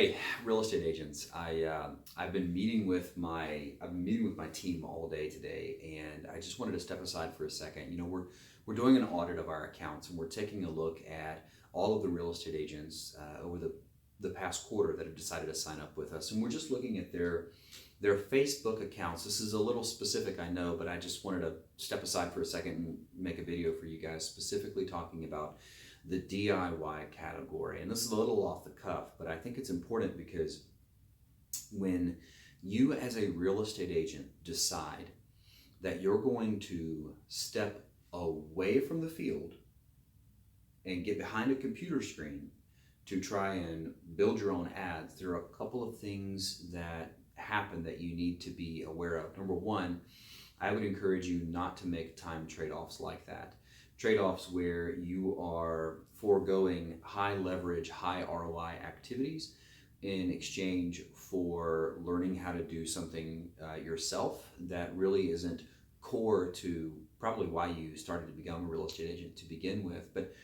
Hey, real estate agents. I've been meeting with my team all day today, and I just wanted to step aside for a second. We're doing an audit of our accounts, and we're taking a look at all of the real estate agents over the past quarter that have decided to sign up with us, and we're just looking at their Facebook accounts. This is a little specific, I know, but I just wanted to step aside for a second and make a video for you guys, specifically talking about the DIY category. And this is a little off the cuff, but I think it's important because when you as a real estate agent decide that you're going to step away from the field and get behind a computer screen to try and build your own ads, there are a couple of things that happen that you need to be aware of. Number one, I would encourage you not to make time trade-offs like that. Trade-offs where you are foregoing high leverage, high ROI activities in exchange for learning how to do something yourself that really isn't core to probably why you started to become a real estate agent to begin with. But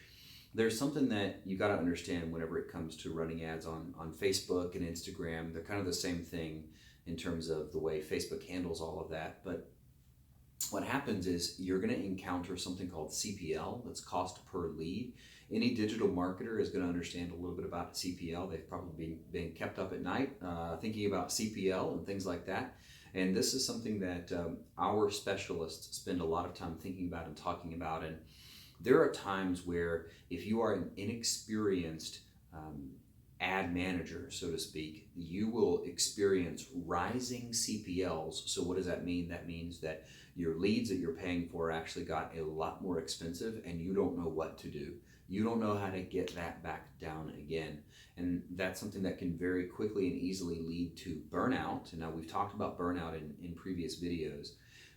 there's something that you got to understand whenever it comes to running ads on Facebook and Instagram. They're kind of the same thing in terms of the way Facebook handles all of that. But what happens is you're going to encounter something called CPL, that's cost per lead. Any digital marketer is going to understand a little bit about CPL. They've probably been kept up at night thinking about CPL and things like that. And this is something that our specialists spend a lot of time thinking about and talking about. And there are times where if you are an inexperienced ad manager, so to speak, you will experience rising CPLs. So what does that mean? That means that your leads that you're paying for actually got a lot more expensive and you don't know what to do. You don't know how to get that back down again. And that's something that can very quickly and easily lead to burnout. And now we've talked about burnout in previous videos,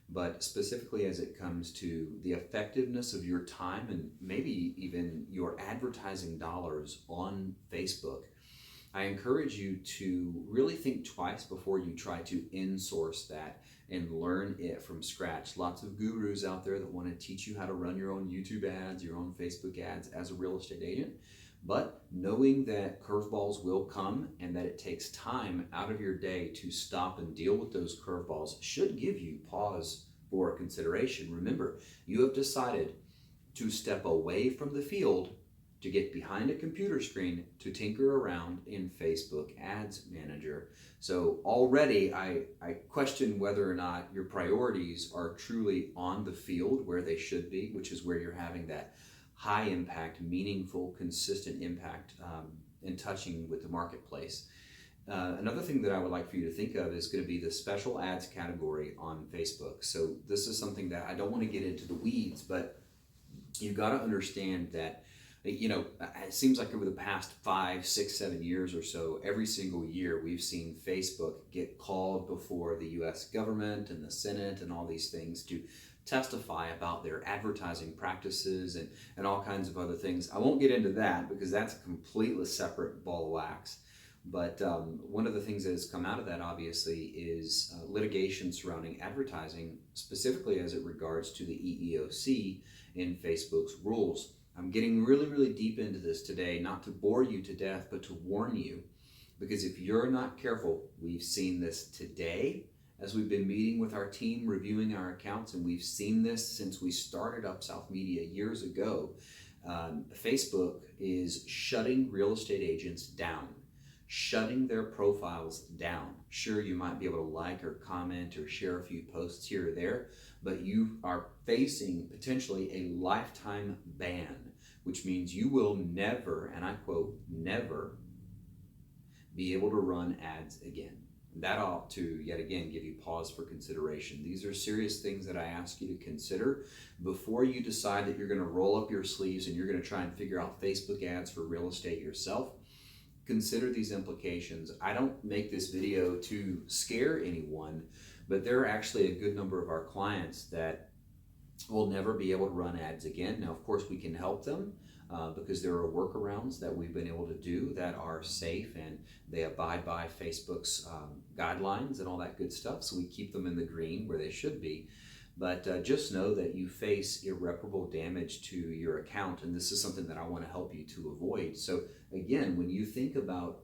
but specifically as it comes to the effectiveness of your time and maybe even your advertising dollars on Facebook, I encourage you to really think twice before you try to insource that and learn it from scratch. Lots of gurus out there that want to teach you how to run your own YouTube ads, your own Facebook ads as a real estate agent. But knowing that curveballs will come and that it takes time out of your day to stop and deal with those curveballs should give you pause for consideration. Remember, you have decided to step away from the field to get behind a computer screen to tinker around in Facebook Ads Manager. So already I question whether or not your priorities are truly on the field where they should be, which is where you're having that high impact, meaningful, consistent impact in touching with the marketplace. Another thing that I would like for you to think of is going to be the special ads category on Facebook. So this is something that I don't want to get into the weeds, but you've got to understand that it seems like over the past 5, 6, 7 years or so, every single year we've seen Facebook get called before the US government and the Senate and all these things to testify about their advertising practices and all kinds of other things. I won't get into that because that's a completely separate ball of wax. But one of the things that has come out of that, obviously, is litigation surrounding advertising, specifically as it regards to the EEOC in Facebook's rules. I'm getting really, really deep into this today, not to bore you to death, but to warn you, because if you're not careful, we've seen this today as we've been meeting with our team, reviewing our accounts, and we've seen this since we started Up South Media years ago. Facebook is shutting real estate agents down, shutting their profiles down. Sure, you might be able to like or comment or share a few posts here or there, but you are facing potentially a lifetime ban, which means you will never, and I quote, never be able to run ads again. That ought to, yet again, give you pause for consideration. These are serious things that I ask you to consider before you decide that you're going to roll up your sleeves and you're going to try and figure out Facebook ads for real estate yourself. Consider these implications. I don't make this video to scare anyone, but there are actually a good number of our clients that will never be able to run ads again. Now, of course, we can help them because there are workarounds that we've been able to do that are safe and they abide by Facebook's guidelines and all that good stuff. So we keep them in the green where they should be. But just know that you face irreparable damage to your account, and this is something that I want to help you to avoid. So again, when you think about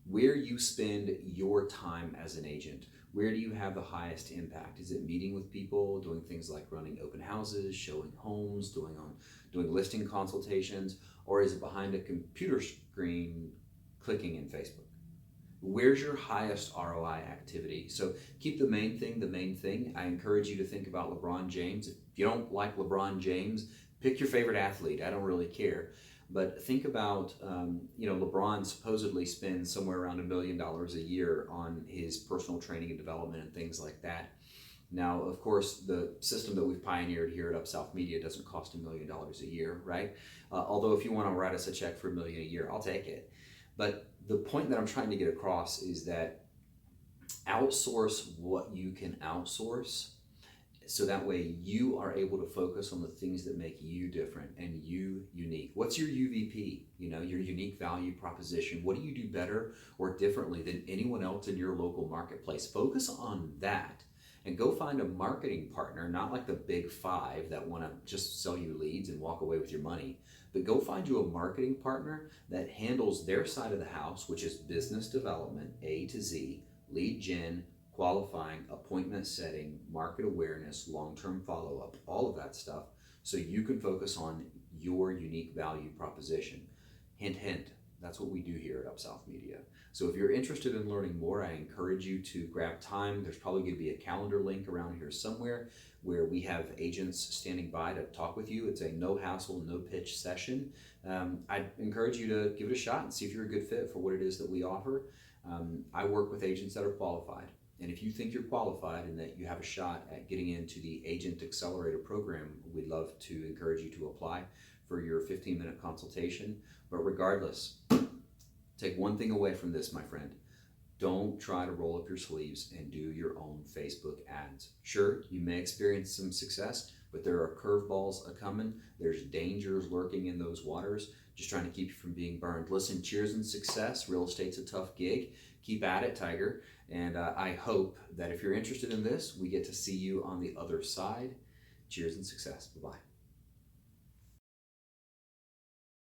where you spend your time as an agent. Where do you have the highest impact? Is it meeting with people, doing things like running open houses, showing homes, doing listing consultations, or is it behind a computer screen clicking in Facebook? Where's your highest ROI activity? So keep the main thing the main thing. I encourage you to think about LeBron James. If you don't like LeBron James, pick your favorite athlete. I don't really care. But think about, LeBron supposedly spends somewhere around $1 million a year on his personal training and development and things like that. Now, of course, the system that we've pioneered here at UpSouth Media doesn't cost $1 million a year, right? Although if you want to write us a check for $1 million a year, I'll take it. But the point that I'm trying to get across is that outsource what you can outsource, so that way you are able to focus on the things that make you different and you unique. What's your UVP? Your unique value proposition. What do you do better or differently than anyone else in your local marketplace? Focus on that and go find a marketing partner, not like the big five that want to just sell you leads and walk away with your money, but go find you a marketing partner that handles their side of the house, which is business development, A to Z, lead gen, qualifying, appointment setting, market awareness, long-term follow-up, all of that stuff, so you can focus on your unique value proposition. Hint, hint, that's what we do here at UpSouth Media. So if you're interested in learning more, I encourage you to grab time. There's probably going to be a calendar link around here somewhere where we have agents standing by to talk with you. It's a no hassle, no pitch session. I encourage you to give it a shot and see if you're a good fit for what it is that we offer. I work with agents that are qualified. And if you think you're qualified and that you have a shot at getting into the Agent Accelerator program, we'd love to encourage you to apply for your 15-minute consultation. But regardless, take one thing away from this, my friend. Don't try to roll up your sleeves and do your own Facebook ads. Sure, you may experience some success, but there are curveballs a-coming. There's dangers lurking in those waters, just trying to keep you from being burned. Listen, cheers and success. Real estate's a tough gig. Keep at it, Tiger. And I hope that if you're interested in this, we get to see you on the other side. Cheers and success. Bye-bye.